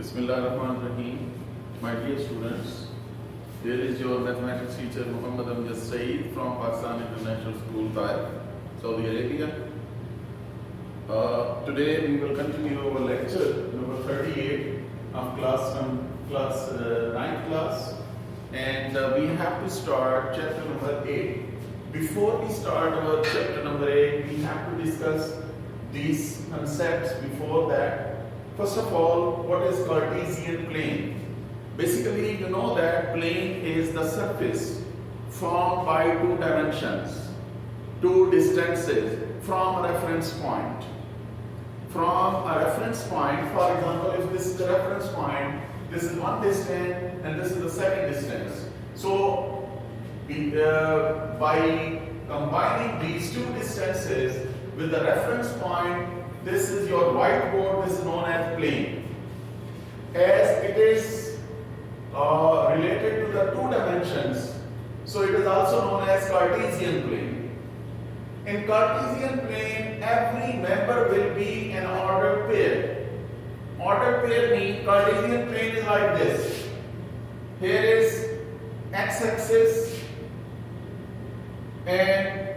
Bismillahirrahmanirrahim. My dear students, here is your mathematics teacher Muhammad Amjad Saeed from Pakistan International School, Taif, Saudi Arabia. Today we will continue our lecture number 38 of class 9th class, and we have to start chapter number 8. Before we start our chapter number 8, we have to discuss these concepts before that. First of all, what is Cartesian plane? Basically, you know that plane is the surface formed by two dimensions, two distances from a reference point. From a reference point, for example, if this is the reference point, this is one distance and this is the second distance. So, by combining these two distances with the reference point, this is your whiteboard, this is known as plane. As it is related to the two dimensions, so it is also known as Cartesian plane. In Cartesian plane, every member will be an ordered pair. Ordered pair means Cartesian plane is like this. Here is x-axis and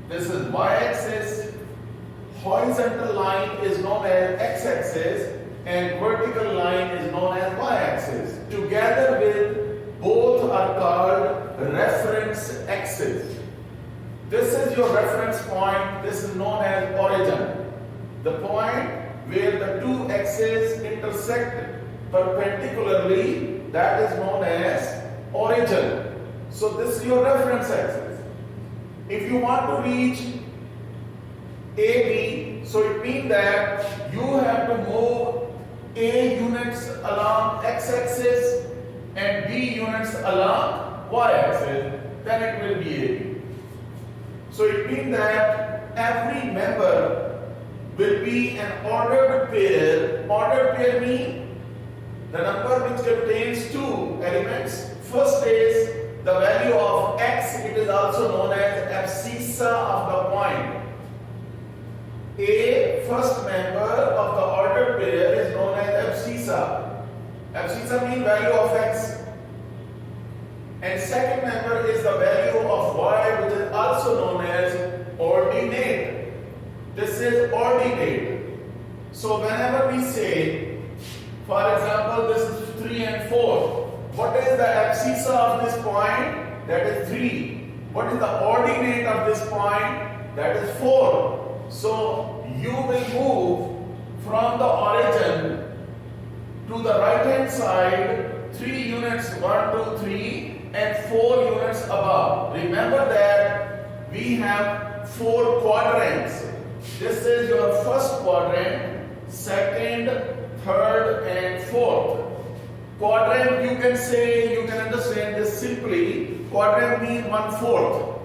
this is y-axis. Horizontal line is known as x-axis and vertical line is known as y-axis. Together with both are called reference axis. This is your reference point. This is known as origin. The point where the two axes intersect perpendicularly, that is known as origin. So this is your reference axis. If you want to reach AB, so it means that you have to move A units along x-axis and B units along y-axis, then it will be AB. So it means that every member will be an ordered pair. Ordered pair means the number which contains two elements. First is the value of x, it is also known as abscissa of the point. A first member of the ordered pair is known as abscissa. Abscissa means value of x. And second member is the value of y, which is also known as ordinate. This is ordinate. So whenever we say, for example, this is 3 and 4. What is the abscissa of this point? That is 3. What is the ordinate of this point? That is 4. So you will move from the origin to the right hand side 3 units, 1, 2, 3 and 4 units above. Remember that we have 4 quadrants. This is your first quadrant, second, third and fourth. Quadrant, you can say, you can understand this simply. Quadrant means 1/4.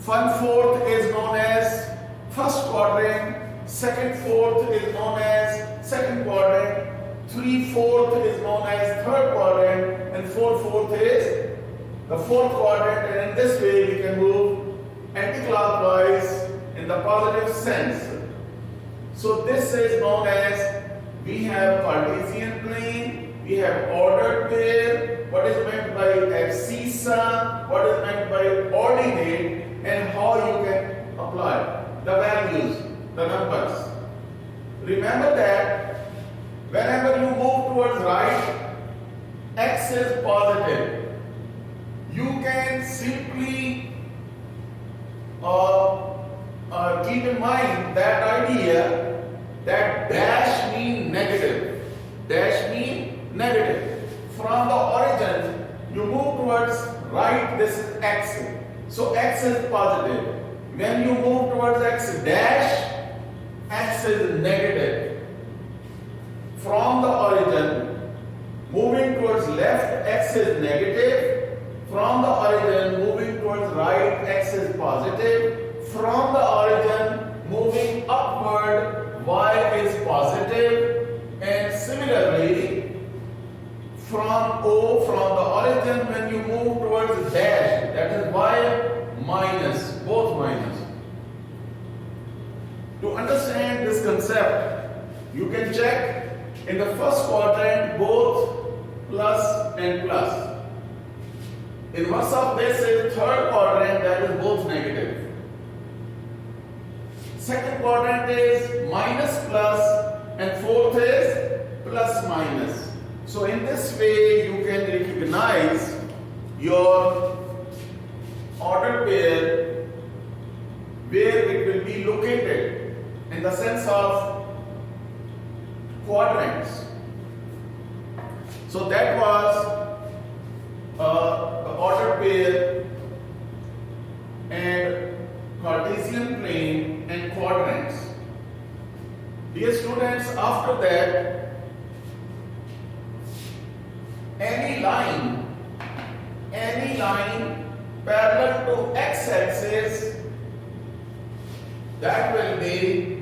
1/4 is known as first quadrant, second fourth is known as second quadrant, 3/4 is known as third quadrant, and 4/4 is the fourth quadrant. And in this way we can move anti-clockwise in the positive sense. So this is known as, we have Cartesian plane, we have ordered pair, what is meant by abscissa, what is meant by ordinate, and how you can apply the values, the numbers. Remember that whenever you move towards right, x is positive. You can simply keep in mind that idea that dash means negative. Dash means negative. From the origin, you move towards right, this is x. So x is positive. When you move towards x dash, x is negative. From the origin, moving towards left, x is negative. From the origin, moving towards right, x is positive. From the origin, moving upward, y is positive. And similarly, from O, from the origin, when you move towards dash, that is y minus, both minus. To understand this concept, you can check In the first quadrant, both plus and plus. In versa basis, third quadrant, that is both negative. Second quadrant is minus plus, and fourth is plus minus. So in this way, you can recognize your ordered pair where it will be located in the sense of quadrants. So that was the ordered pair and Cartesian plane and quadrants. Dear students, after that, any line parallel to x-axis, that will be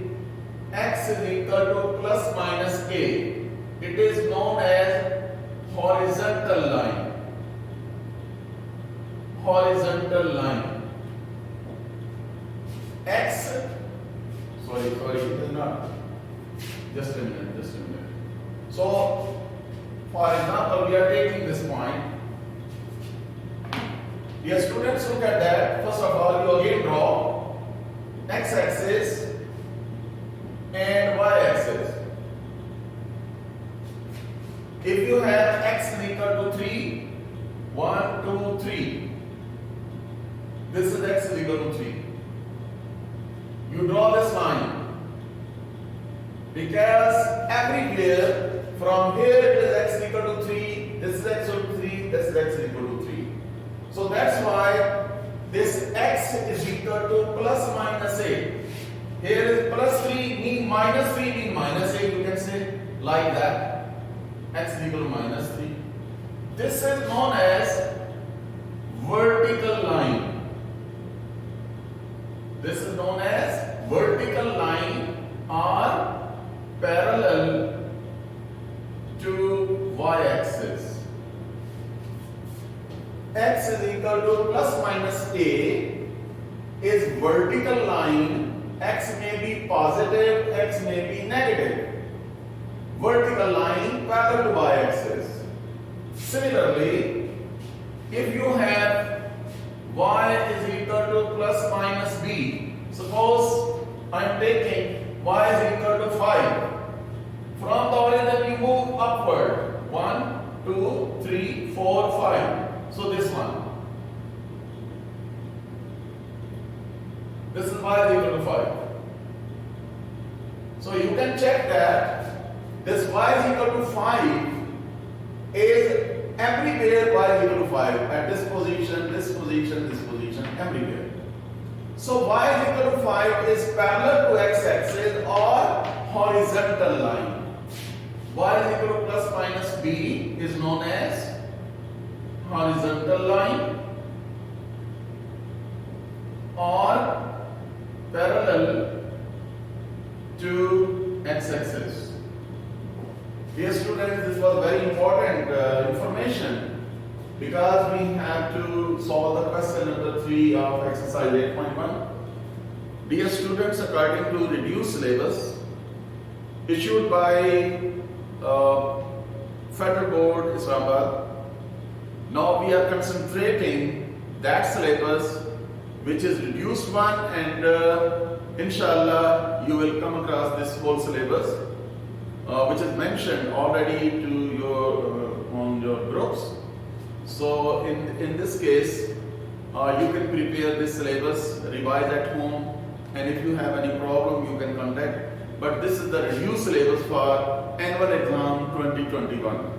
x is equal to plus minus a. It is known as horizontal line. Horizontal line. X, sorry, it is not. Just a minute. So, for example, we are taking this point. Dear students, look at that. First of all, you again draw x-axis and y-axis. If you have x is equal to 3, 1, 2, 3. This is x is equal to 3. You draw this line. Because everywhere from here it is x is equal to 3, this is x equal to 3, this is x equal to 3. So that's why this x is equal to plus minus a. Here is plus 3 mean minus 3 mean minus 8, you can say like that. X is equal to minus 3. This is known as vertical line. This is known as vertical line or parallel to y-axis. X is equal to plus minus a is vertical line. X may be positive, x may be negative. Vertical line parallel to y-axis. Similarly, if you have y is equal to plus minus b, suppose I am taking y is equal to 5. From the origin we move upward. 1, 2, 3, 4, 5. So this one. This is y is equal to 5. So you can check that this y is equal to 5 is everywhere y is equal to 5. At this position, everywhere. So y is equal to 5 is parallel to x-axis or horizontal line. Y is equal to plus minus b is known as horizontal line or parallel to x-axis. Dear students, this was very important information because we have to solve the question number 3 of exercise 8.1. Dear students, according to reduced syllabus issued by Federal Board Islamabad, now we are concentrating that syllabus which is reduced one, and inshallah you will come across this whole syllabus which is mentioned already to your on your groups. So in this case you can prepare this syllabus, revise at home, and if you have any problem you can contact. But this is the reduced syllabus for annual exam 2021.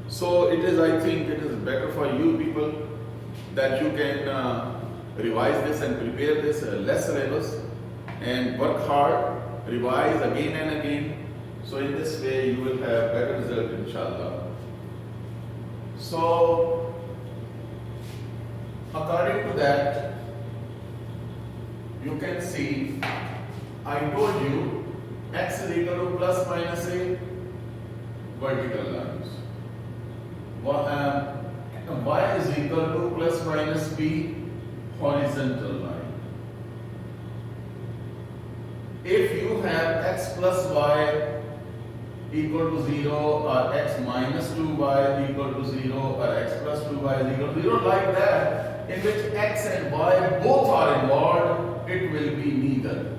So it is, I think it is better for you people that you can revise this and prepare this less syllabus and work hard, revise again and again. So in this way you will have better result inshallah. So according to that, you can see I told you x is equal to plus minus a, vertical lines. Y is equal to plus minus b, horizontal line. If you have x plus y equal to 0 or x minus 2y equal to 0 or x plus 2y is equal to 0, like that, in which x and y both are involved, it will be neither.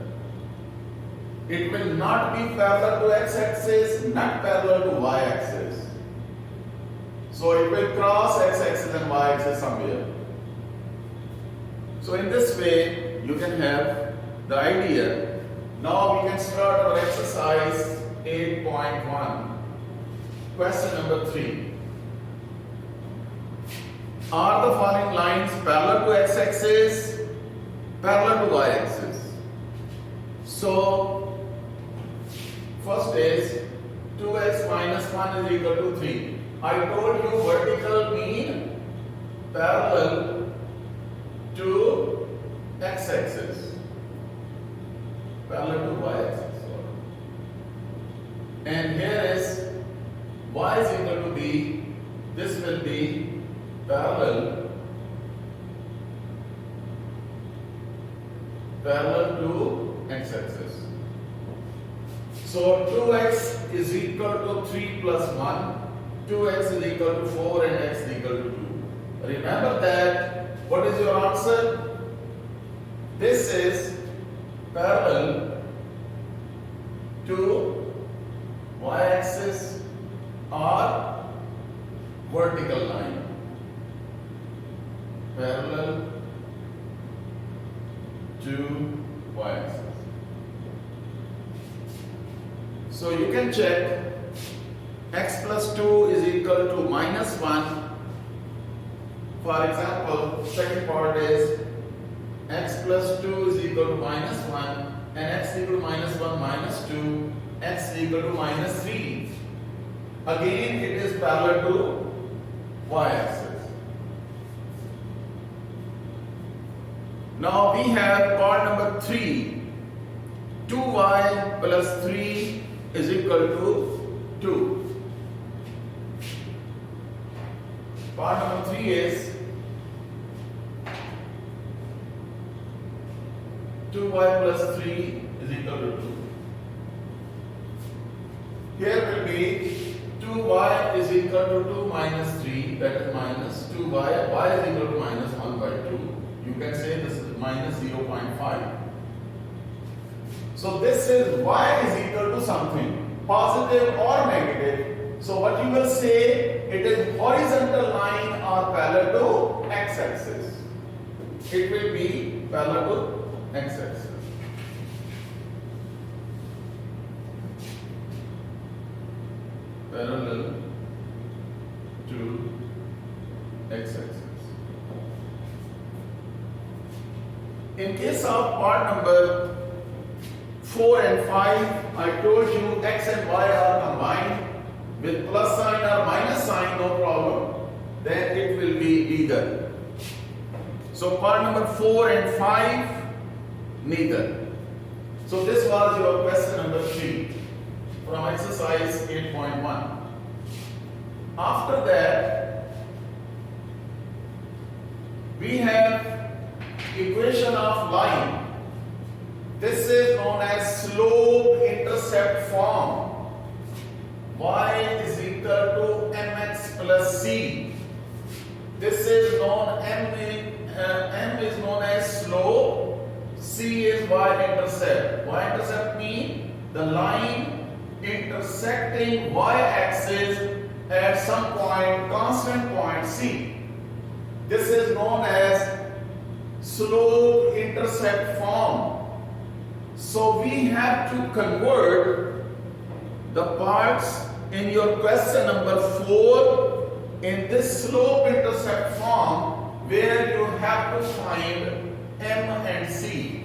It will not be parallel to x-axis, not parallel to y-axis. So it will cross x-axis and y-axis somewhere. So in this way, you can have the idea. Now we can start our exercise 8.1. Question number 3. Are the following lines parallel to x-axis, parallel to y-axis? So, first is 2x minus 1 is equal to 3. I told you vertical mean parallel to x-axis, parallel to y-axis. And here is y is equal to b. This will be parallel to x-axis. So 2x is equal to 3 plus 1. 2x is equal to 4 and x is equal to 2. Remember that. What is your answer? This is parallel to y-axis or vertical line. Parallel to y-axis. So you can check. X plus 2 is equal to minus 1. For example, second part is x plus 2 is equal to minus 1 and x is equal to minus 1 minus 2, x is equal to minus 3. Again it is parallel to y-axis. Now we have part number 3. 2y plus 3 is equal to 2. Part number 3 is 2y plus 3 is equal to 2. Here will be 2y is equal to 2 minus 3, that is minus 2y, y is equal to minus 1 by 2. You can say this is minus 0.5. So this is y is equal to something, positive or negative. So what you will say, it is horizontal line or parallel to x-axis. It will be parallel to x-axis. Parallel to x-axis. In case of part number 4 and 5, I told you x and y are combined with plus sign or minus sign, no problem. Then it will be neither. So part number 4 and 5, neither. So this was your question number 3 from exercise 8.1. After that, we have equation of line. This is known as slope intercept form. Y is equal to mx plus c. This is known, m is known as slope, c is y-intercept. Y-intercept means the line intersecting y-axis at some point, constant point c. This is known as slope intercept form. So we have to convert the parts in your question number 4 in this slope intercept form, where you have to find m and c.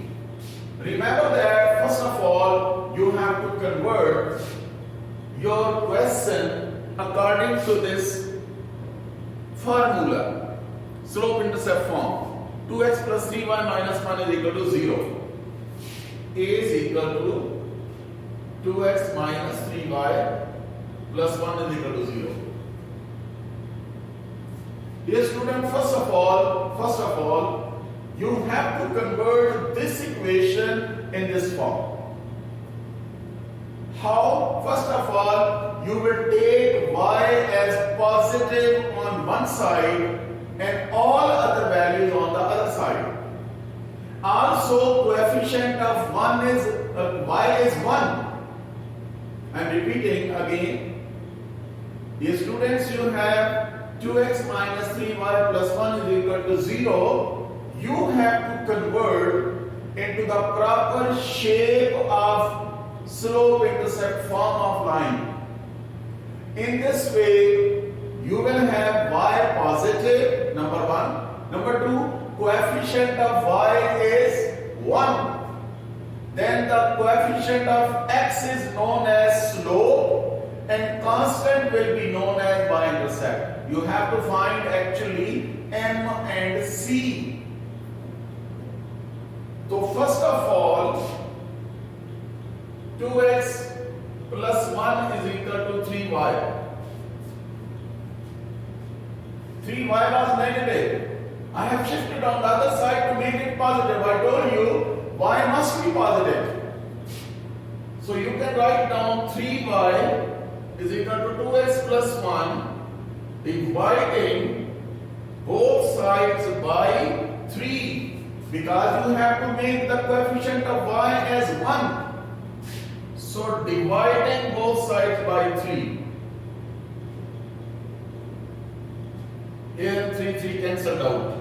Remember that first of all you have to convert your question according to this formula, slope intercept form. 2x plus 3y minus 1 is equal to 0. A is equal to 2x minus 3y plus 1 is equal to 0. Dear student, first of all, you have to convert this equation in this form. How? First of all, you will take y as positive on one side and all other values on the other side. Also, coefficient of y is 1. I am repeating again. Dear students, you have 2x minus 3y plus 1 is equal to 0. You have to convert into the proper shape of slope-intercept form of line. In this way, you will have y positive, number 1. Number 2, coefficient of y is 1. Then the coefficient of x is known as slope and constant will be known as y-intercept. You have to find actually m and c. So first of all, 2x plus 1 is equal to 3y. 3y was negative. I have shifted on the other side to make it positive. I told you y must be positive. So you can write down 3y is equal to 2x plus 1 dividing both sides by 3 because you have to make the coefficient of y as 1. So dividing both sides by 3. Here 3 cancelled out.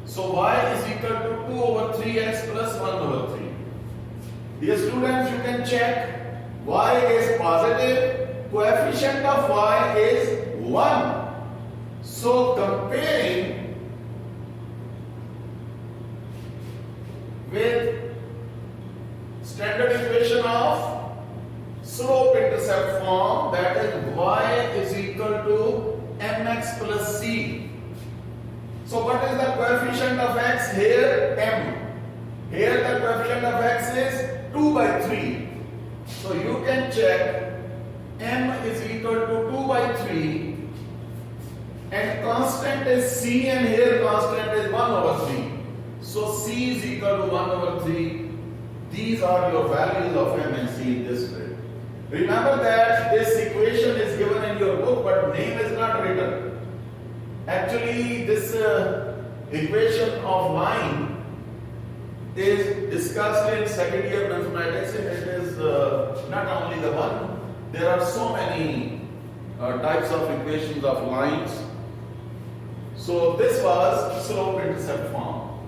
So y is equal to 2 over 3x plus 1 over 3. Dear students, you can check y is positive, coefficient of y is 1. So comparing with standard equation of slope-intercept form, that is y is equal to mx plus c. So what is the coefficient of x here? M. Here the coefficient of x is 2 by 3. So you can check m is equal to 2 by 3 and constant is c and here constant is 1 over 3. So c is equal to 1 over 3. These are your values of m and c in this way. Remember that this equation is given in your book but name is not written. Actually, this equation of line is discussed in second year mathematics and it is not only the one. There are so many types of equations of lines. So this was slope-intercept form.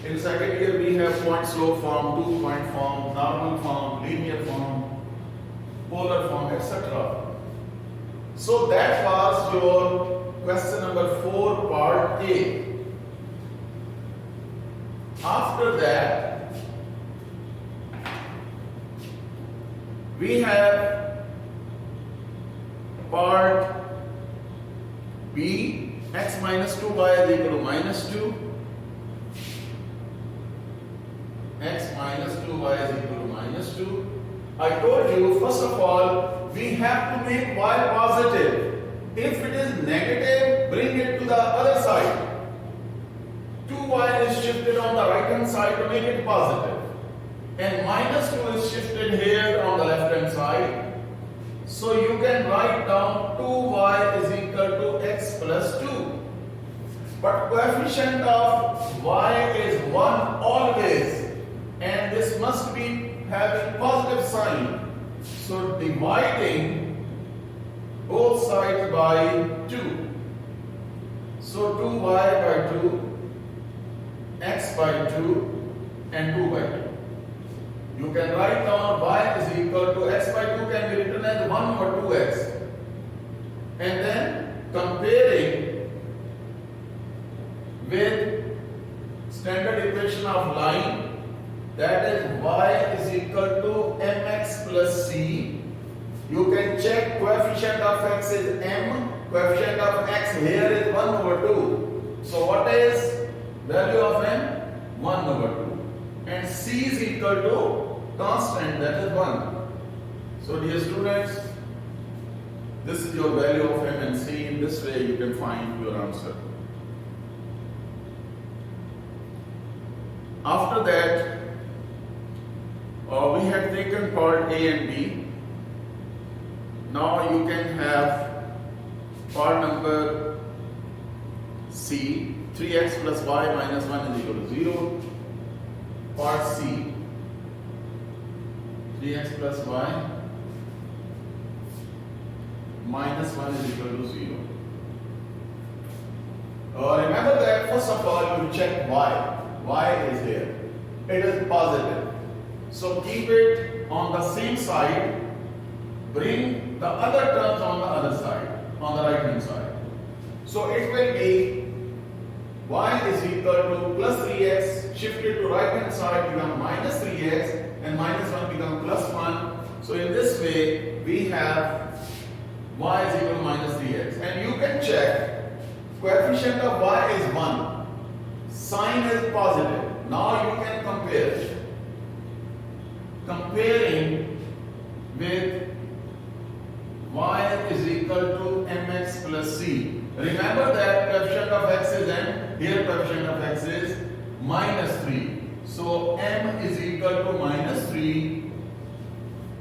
In second year we have point slope form, 2 point form, normal form, linear form, polar form, etc. So that was your question number 4, part A. After that, we have part B, x minus 2y is equal to minus 2. X minus 2y is equal to minus 2. I told you, first of all, we have to make y positive. If it is negative, bring it to the other side. 2y is shifted on the right hand side to make it positive. And minus 2 is shifted here on the left hand side. So you can write down 2y is equal to x plus 2. But coefficient of y is 1 always. And this must be having positive sign. So dividing both sides by 2. So 2y by 2, x by 2 and 2 by 2. You can write down y is equal to x by 2 can be written as 1 over 2x. And then comparing with standard equation of line, that is y is equal to mx plus c. You can check coefficient of x is m, coefficient of x here is 1 over 2. So what is value of m? 1 over 2. And c is equal to constant, that is 1. So dear students, this is your value of m and c. In this way you can find your answer. After that, we had taken part A and B. Now you can have part number C, 3x plus y minus 1 is equal to 0. Part C, 3x plus y minus 1 is equal to 0. Remember that first of all you check y. Y is here. It is positive. So keep it on the same side. Bring the other terms on the other side, on the right hand side. So it will be y is equal to plus 3x, shifted to right hand side become minus 3x, and minus 1 become plus 1. So in this way we have y is equal to minus 3x. And you can check coefficient of y is 1. Sign is positive. Now you can compare. Comparing with y is equal to mx plus c. Remember that coefficient of x is m, here coefficient of x is minus 3. So m is equal to minus 3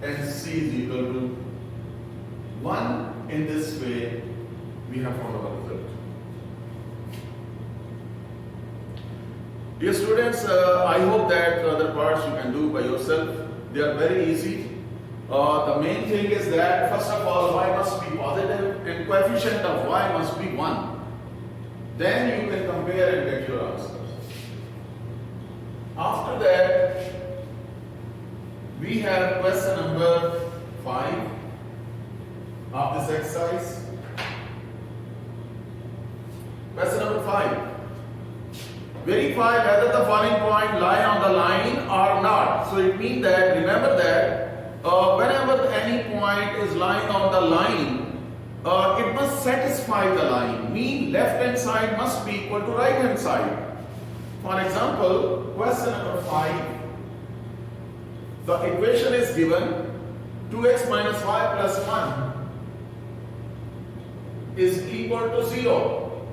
and c is equal to 1. In this way, we have found our result. Dear students, I hope that other parts you can do by yourself. They are very easy. The main thing is that first of all y must be positive and coefficient of y must be 1. Then you can compare and get your answers. After that, we have question number 5 of this exercise. Question number 5. Verify whether the following point lie on the line or not. So it means that, remember that whenever any point is lying on the line, it must satisfy the line. Mean left hand side must be equal to right hand side. For example, question number 5. The equation is given 2x minus y plus 1 is equal to 0.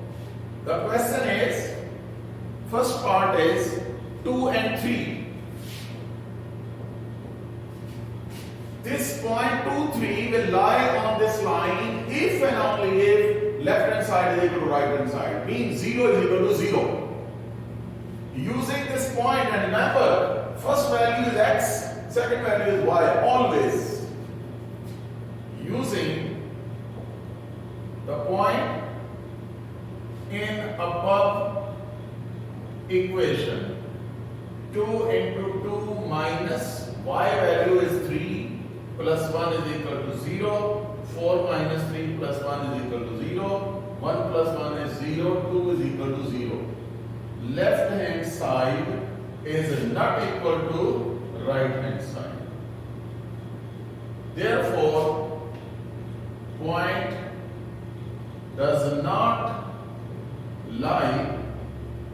The question is, first part is 2 and 3. This point 2, 3 will lie on this line if and only if left hand side is equal to right hand side. Means 0 is equal to 0. Using this point, and remember, first value is x, second value is y, always. Using the point in above equation, 2 into 2 minus y value is 3 plus 1 is equal to 0, 4 minus 3 plus 1 is equal to 0, 1 plus 1 is 0, 2 is equal to 0. Left hand side is not equal to right hand side. Therefore, point does not lie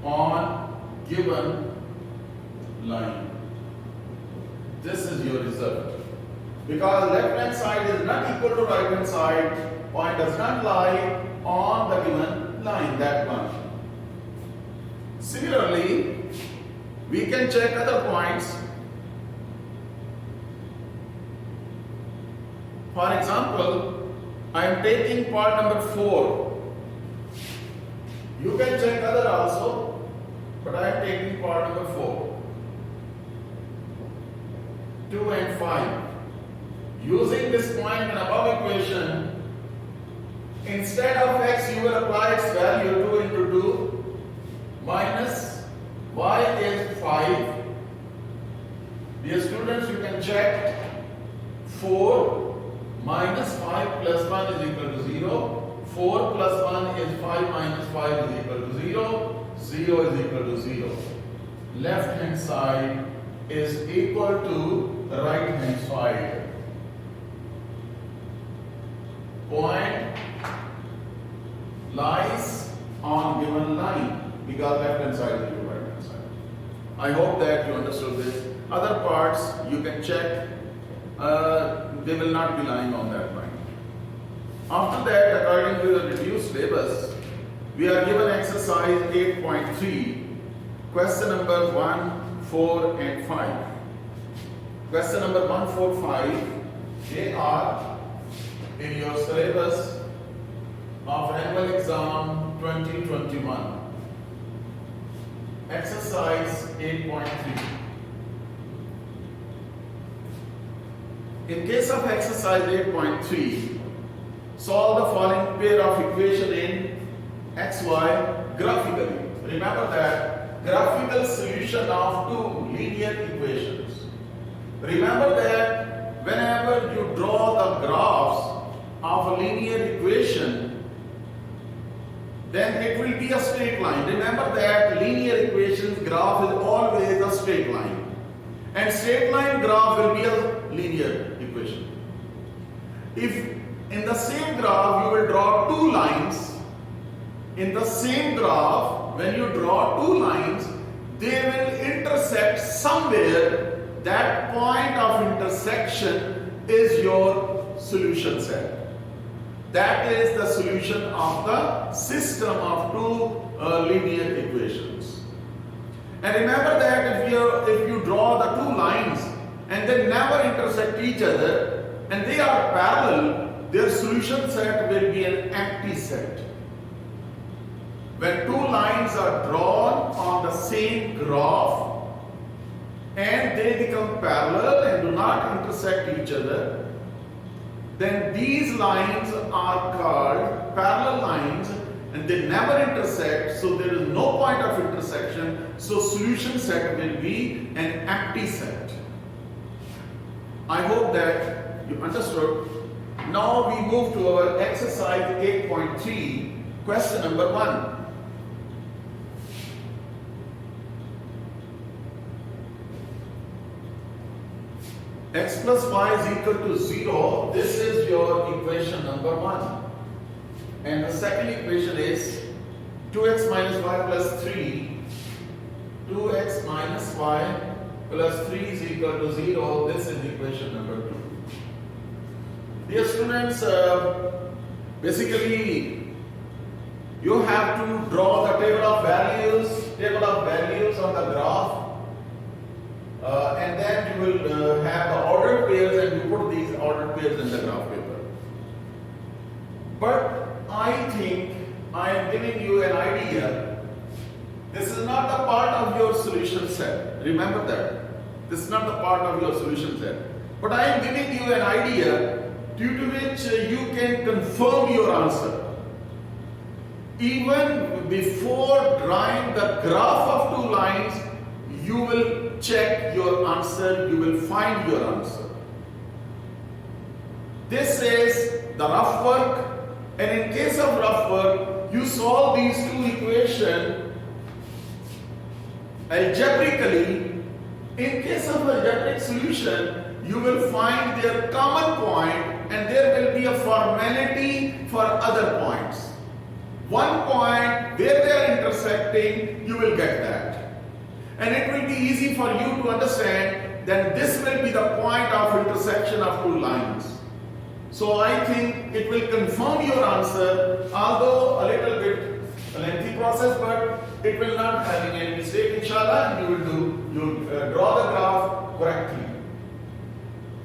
on given line. This is your result. Because left hand side is not equal to right hand side, point does not lie on the given line, that one. Similarly, we can check other points. For example, I am taking part number 4. You can check other also, but I am taking part number 4. 2 and 5. Using this point and above equation, instead of x, you will apply its value 2 into 2 minus y is 5. Dear students, you can check 4 minus 5 plus 1 is equal to 0. 4 plus 1 is 5 minus 5 is equal to 0. 0 is equal to 0. Left hand side is equal to the right hand side. Point lies on given line because left hand side is equal to right hand side. I hope that you understood this. Other parts you can check, they will not be lying on that line. After that, according to the reduced syllabus, we are given exercise 8.3, question number 1, 4 and 5. Question number 145. They are in your syllabus of annual exam 2021. Exercise 8.3. In case of exercise 8.3, solve the following pair of equation in XY graphically. Remember that graphical solution of two linear equations. Remember that whenever you draw the graphs of a linear equation, then it will be a straight line. Remember that linear equations graph is always a straight line. And straight line graph will be a linear equation. If in the same graph you will draw two lines, in the same graph when you draw two lines, they will intersect somewhere. That point of intersection is your solution set. That is the solution of the system of two linear equations. And remember that if you draw the two lines and they never intersect each other and they are parallel, their solution set will be an empty set. When two lines are drawn on the same graph and they become parallel and do not intersect each other, then these lines are called parallel lines and they never intersect, so there is no point of intersection, so solution set will be an empty set. I hope that you understood. Now we move to our exercise 8.3, question number 1. X plus y is equal to 0. This is your equation number 1. And the second equation is 2x minus y plus 3. 2x minus y plus 3 is equal to 0. This is equation number 2. Dear students, basically you have to draw the table of values on the graph. And then you will have the ordered pairs and you put these ordered pairs in the graph paper. But I think I am giving you an idea. This is not the part of your solution set. Remember that. This is not the part of your solution set. But I am giving you an idea due to which you can confirm your answer. Even before drawing the graph of two lines, you will check your answer, you will find your answer. This is the rough work, and in case of rough work, you solve these two equations algebraically. In case of algebraic solution, you will find their common point and there will be a formality for other points. One point where they are intersecting, you will get that. And it will be easy for you to understand that this will be the point of intersection of two lines. So I think it will confirm your answer, although a little bit lengthy process, but it will not have any mistake. Inshallah, you will draw the graph correctly.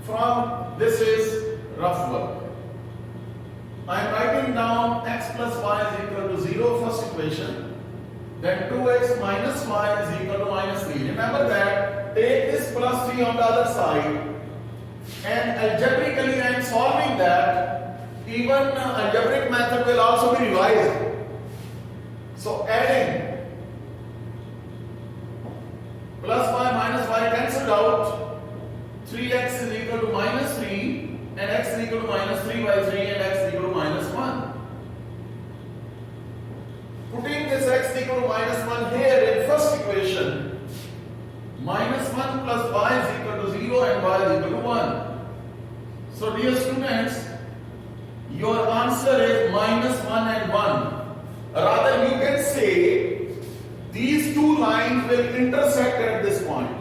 From this is rough work. I am writing down x plus y is equal to 0, first equation. Then 2x minus y is equal to minus 3. Remember that, take this plus 3 on the other side. And algebraically I am solving that. Even algebraic method will also be revised. So adding plus y minus y cancelled out. 3x is equal to minus 3 and x is equal to minus 3 by 3 and x is equal to minus 1. Putting this x equal to minus 1 here in first equation, minus 1 plus y is equal to 0 and y is equal to 1. So dear students, your answer is minus 1 and 1. Rather you can say these two lines will intersect at this point.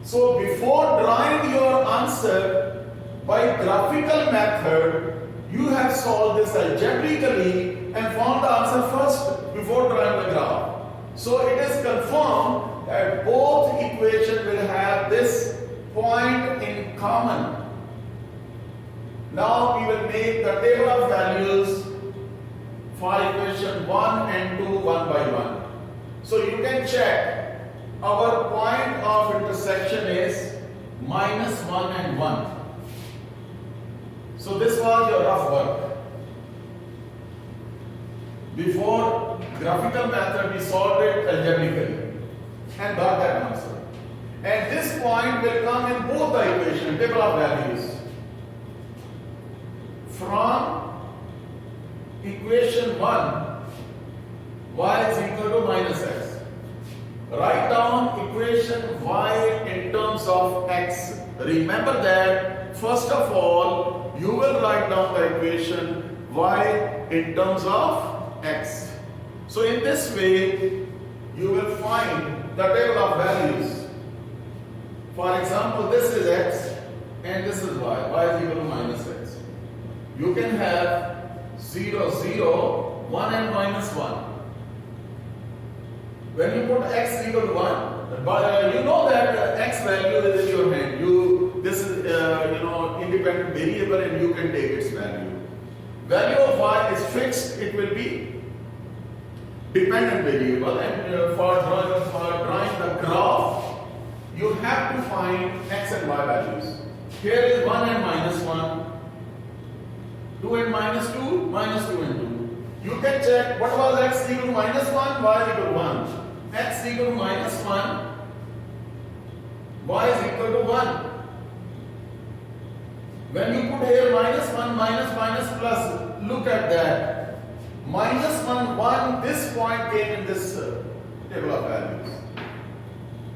So before drawing your answer by graphical method, you have solved this algebraically and found the answer first before drawing the graph. So it is confirmed that both equations will have this point in common. Now we will make the table of values for equation 1 and 2 one by one. So you can check our point of intersection is -1 and 1. So this was your rough work. Before graphical method we solved it algebraically and got that answer. And this point will come in both the equation, table of values. From equation 1, y is equal to -x. Write down equation y in terms of x. Remember that first of all, you will write down the equation y in terms of x. So in this way, you will find the table of values. For example, this is x and this is y. Y is equal to -x. You can have 0, 0, 1 and -1. When you put x equal to 1, but you know that x value is in your hand. This is independent variable and you can take its value. Value of y is fixed. It will be dependent variable, and for drawing the graph, you have to find x and y values. Here is 1 and -1. 2 and -2, -2 and 2. You can check what was x equal to -1, y is equal to 1. X equal to -1, y is equal to 1. When you put here -1, minus, plus, look at that. -1, 1, this point came in this table of values.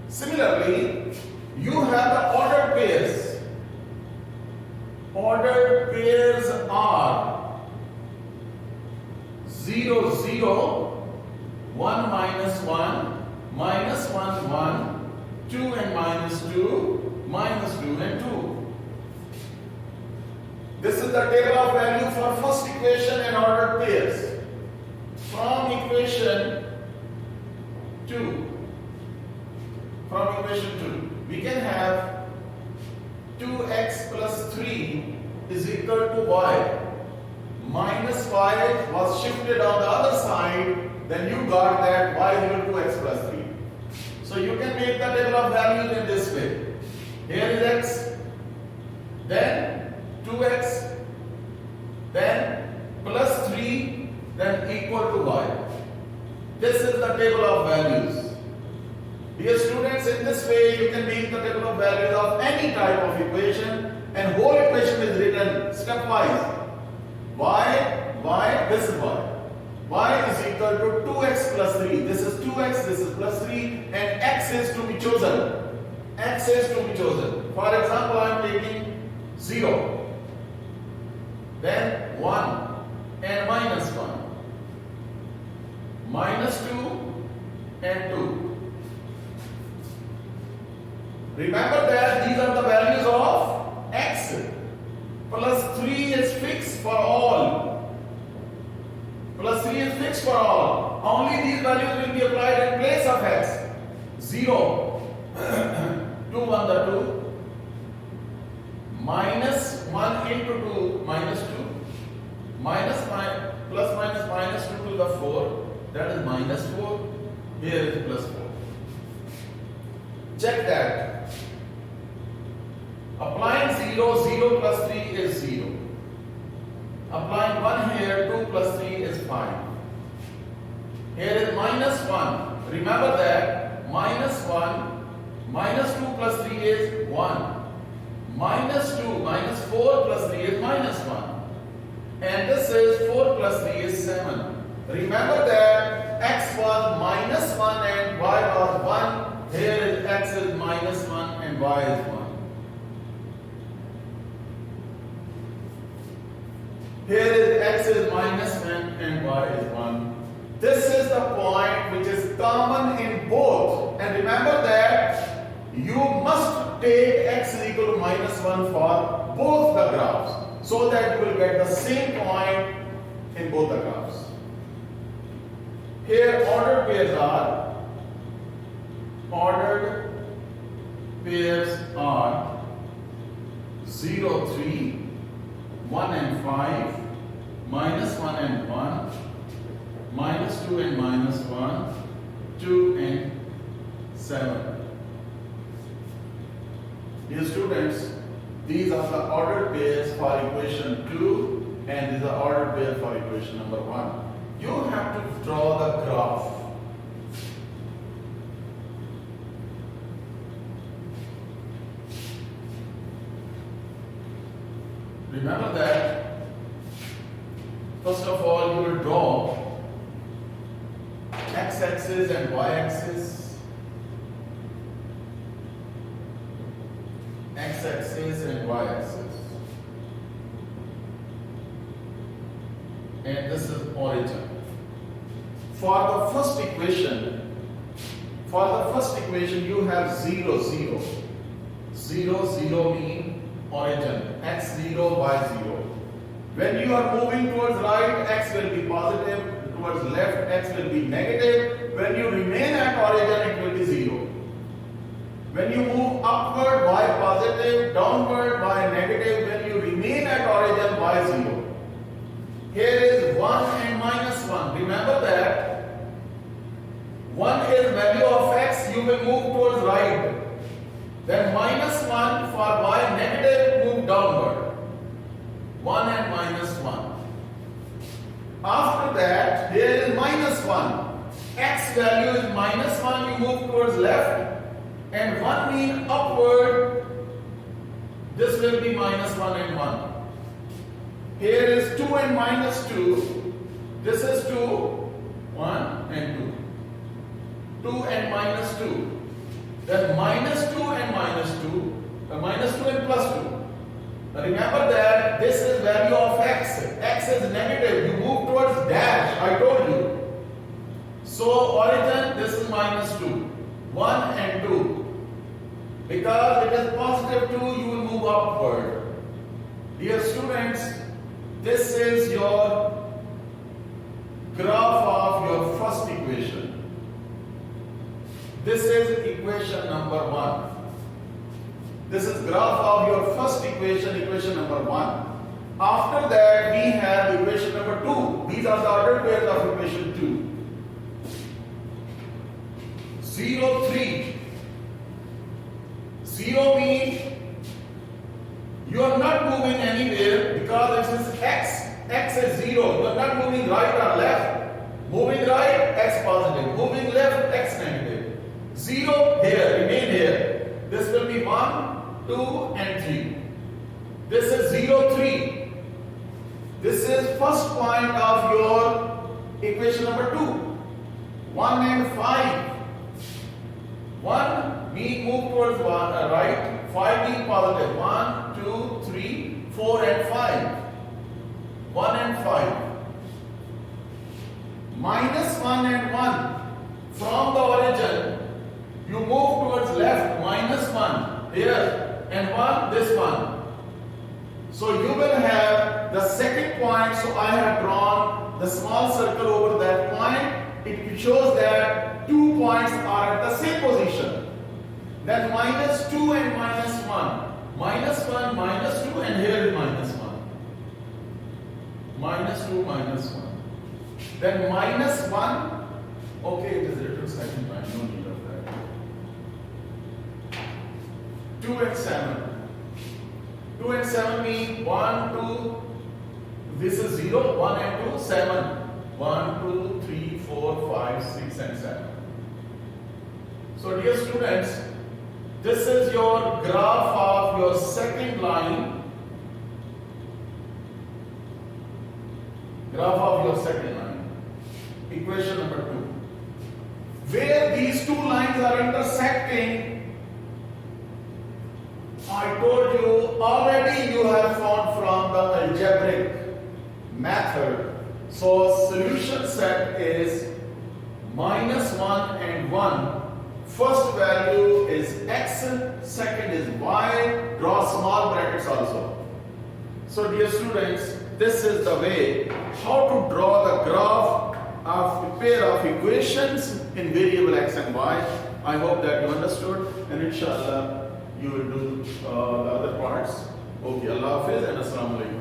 Similarly, you have the ordered pairs. Ordered pairs are 0, 0, 1, -1, -1, 1, 2 and -2, -2 and 2. This is the table of value for first equation and ordered pairs. From equation 2, we can have 2x plus 3 is equal to y. -5 was shifted on the other side, then you got that y is equal to x plus 3. So you can make the table of values in this way. Here is x, then 2x, then plus 3, then equal to y. This is the table of values. Dear students, in this way you can make the table of values of any type of equation, and whole equation is written stepwise. Y, this is y. Y is equal to 2x plus 3. This is 2x, this is plus 3, and x is to be chosen. X is to be chosen. For example, I am taking 0, then 1 and -1, -2 and 2. Remember that these are the values of x. Plus 3 is fixed for all. Plus 3 is fixed for all. Only these values will be applied in place of x. 0, 2, 1, the 2. -1 into 2, -2. Plus minus 2 to the 4. That is -4. Here is plus 4. Check that. Applying 0, 0 plus 3 is 0. Applying 1 here, 2 plus 3 is 5. Here is -1. Remember that -1, -2 plus 3 is 1. -2, -4 plus 3 is -1. And this is 4 plus 3 is 7. Remember that x was -1 and y was 1. Here is x is -1 and y is 1. Here is x is -1 and y is 1. This is the point which is common in both. And remember that you must take x is equal to -1 for both the graphs, so that you will get the same point in both the graphs. Here ordered pairs are ordered pairs are 0, 3, 1 and 5, minus 1 and 1, minus 2 and minus 1, 2 and 7. Dear students, these are the ordered pairs for equation 2 and these are ordered pairs for equation number 1. You have to draw the graph. Remember that, first of all, you will draw x-axis and y-axis, x-axis and y-axis, and this is origin. For the first equation, you have 0, 0. 0, 0 mean origin, x0, y0. When you are moving towards right, x will be positive, towards left, x will be negative. When you remain at origin, it will be 0. When you move upward, y positive, downward, y negative. When you remain at origin, y 0. Here is 1 and minus 1. Remember that 1 is value of x, you will move towards right. Then minus 1 for y negative, move downward. 1 and minus 1. After that, there is minus 1. X value is minus 1, you move towards left. And 1 mean upward. This will be minus 1 and 1. Here is 2 and minus 2. This is 2, 1 and 2. 2 and minus 2. Then minus 2 and minus 2. Minus 2 and plus 2. Now remember that this is value of x. X is negative. You move towards dash. I told you. So origin, this is minus 2. 1 and 2. Because it is positive 2, you will move upward. Dear students, this is your graph of your first equation. This is equation number 1. This is graph of your first equation, equation number 1. After that, we have equation number 2. These are the ordered pairs of equation 2. 0, 3. 0 means you are not moving anywhere because it is x. X is 0. You are not moving right or left. Moving right, x positive. Moving left, x negative. 0 here, remain here. This will be 1, 2 and 3. This is 0, 3. This is first point of your equation number 2. 1 and 5. 1 mean move towards right. 5 mean positive. 1, 2, 3, 4 and 5. 1 and 5. Minus 1 and 1. From the origin, you move towards left. Minus 1 here and 1 this one. So you will have the second point. So I have drawn the small circle over that point. It shows that 2 points are at the same position. Then minus 2 and minus 1. Minus 1, minus 2 and here is minus 1. Minus 2, minus 1. Then minus 1. Okay, it is written second time. No need of that. 2 and 7. 2 and 7 mean 1, 2. This is 0, 1 and 2, 7. 1, 2, 3, 4, 5, 6 and 7. So dear students, this is your graph of your second line. Graph of your second line. Equation number 2. Where these two lines are intersecting, I told you already you have found from the algebraic method. So solution set is minus 1 and 1. First value is x, second is y. Draw small brackets also. So dear students, this is the way how to draw the graph of a pair of equations in variable x and y. I hope that you understood, and inshallah you will do the other parts. Okay, Allah Hafiz and Assalamu Alaikum.